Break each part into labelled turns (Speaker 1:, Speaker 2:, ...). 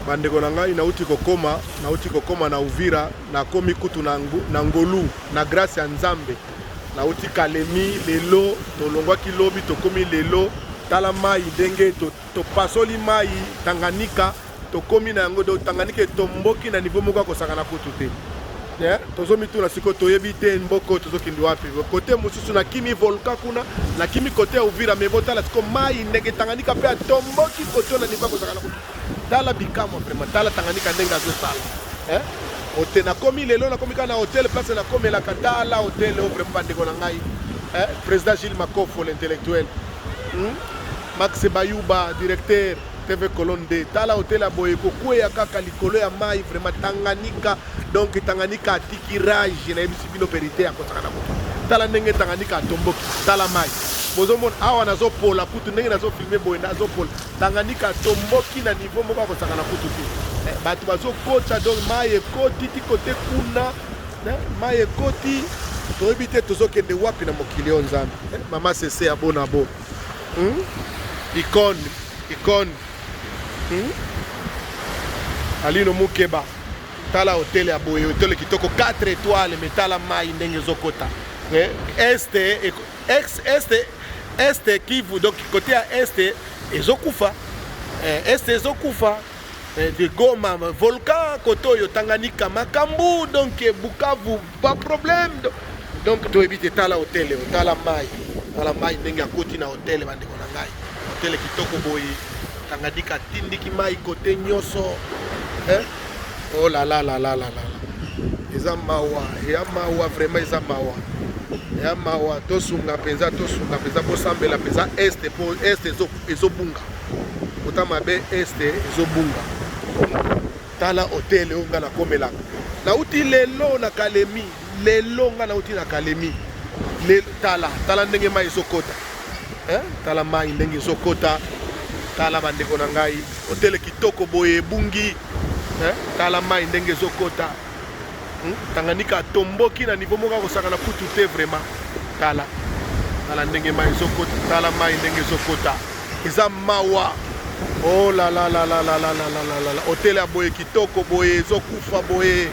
Speaker 1: bandeko na ngai nauti kokoma na Uvira na komi kutu na ngolu na grâce ya Nzambe nauti Kalemi lelo tolongwaki lobi tokomi lelo tala mai ndenge topasoli mai Tanganyika tokomi na yango do Tanganyika tomboki na niveau moko kosakana kutu te tozomi tuna siko toyebi te mboko tozokindi wapi kote mosusu na kimi volcan kuna na kimi kote ya Uvira me botala siko mai ndenge Tanganyika pe tomboki kote na niveau kosakana kutu tala bikamo vraiment tala Tanganyika ndenge azosala ote na komi lelo na komi kana hotel place na komi la katala hotel o vraiment bandeko na ngai président Gilles Makofo l'intellectuel Max Bayuba directeur TV Colonde tala hotel ya boye kokwe ya kaka likolo ya mai vraiment Tanganyika donc Tanganyika atikirage na ebisi bino perité ya kosakana kutu tala ndenge Tanganyika tomboki tala mai bozomona awa nazopola kutu ndenge nazofilme boye nazopola Tanganyika tomboki na niveau moko kosakana kutu te bato bazokota donc mai ekoti ti kote kuna mai ekoti toyebi te tozokende wapi na mokili oyo Nzambe mama sese ya bona bo icône Alino Mukeba tala hotel ya boye hotel kitoko 4 étoiles mais tala mai ndenge zokota este Kivu donc côté ya este ezokufa ezokufa de Goma volcan koto Tanganyika makambu donc Bukavu pas problème donc to éviter tala hotel tala mai ndenge akoti na hotel bandeko na ngai hotel kitoko boye Tanganyika tindiki mai kote nyoso oh la la la la la la eza mawa vraiment eza mawa tosunga penza bosambela penza este po este ezobunga otama be este ezobunga tala hotel onga na komela na uti lelo na Kalemi lelo nga na uti na Kalemi tala ndenge mai ezokota tala mai ndenge ezokota tala bandeko na ngai hotel kitoko boye bungi tala mai ndenge ezokota Tanganyika tomboki na niveau moko kosakana kutu te vraiment tala ndenge mai ezokota tala mai ndenge ezokota eza mawa oh la la la la la la la la hotel ya boye kitoko boye ezokufa boye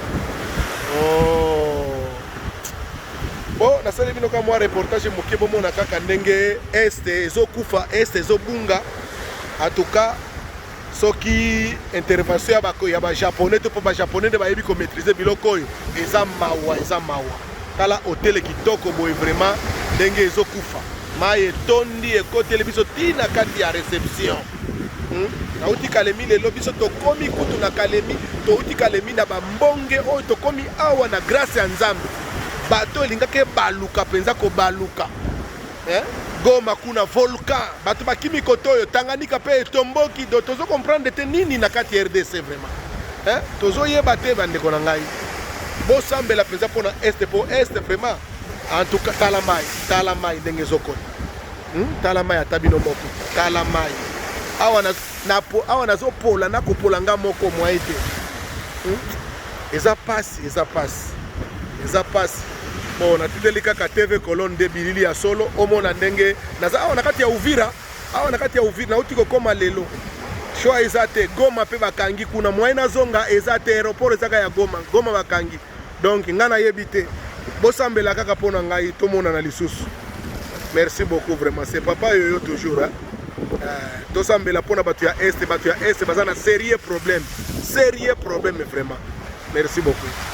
Speaker 1: bon nasali bino ka mwa reportage moke bomona kaka ndenge este ezokufa este ezobunga en tout cas soki intervention ya ba japonais to po ba japonais de ba yebi ko maîtriser biloko oyo eza mawa tala hotel kitoko boye vraiment ndenge ezokufa mai etondi ekoteli biso tina kati ya réception nauti Kalemi lelo biso tokomi kutu na Kalemi touti Kalemi na bambonge oyo tokomi awa na grâce ya Nzambe bato elingaki baluka penza kobaluka Goma kuna volcan bato bakimi koto oyo Tanganyika pe tomboki do tozo comprendre te nini na kati ya RDC vraiment tozo yeba te bandeko na ngai bosambela penza pona este po este vraiment en tout cas tala mai ndenge zokota tala mai atabino moko tala mai awa nazopola nakopola nga moko mwa ete eza pasi bon natindeli kaka TV Colonde bilili ya solo omona ndenge naza awa na kati ya Uvira nauti kokoma lelo choix eza te Goma pe bakangi kuna mwa nazonga eza te aéroport ezaka ya Goma bakangi donc nga nayebi te bosambela kaka mpona ngai tomona na lisusu merci beaucoup vraiment c'est papa yoyo toujours tosambela mpona bato ya este baza na sérieux problème vraiment merci beaucoup.